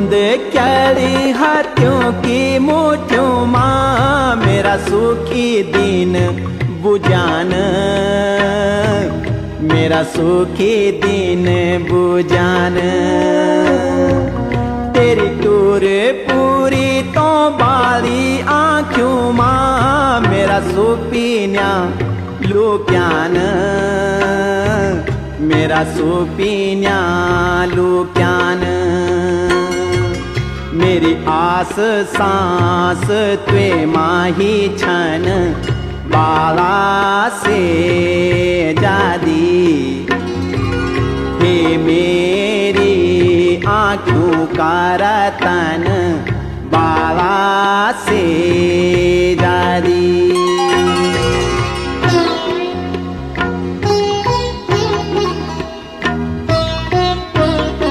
बूंद क्यारी हाथों की मुठ्ठियों माँ मेरा सुखी दिन बुझान, मेरा सुखी दिन बुझान। तेरी टूर पूरी तो बाली आँखों माँ मेरा सुपीन्या लुक्यान, मेरा सुपीन्या लुक्यान। मेरी आस सांस त्वे माही छन बाला से जादी। हे मेरी आँखों का रतन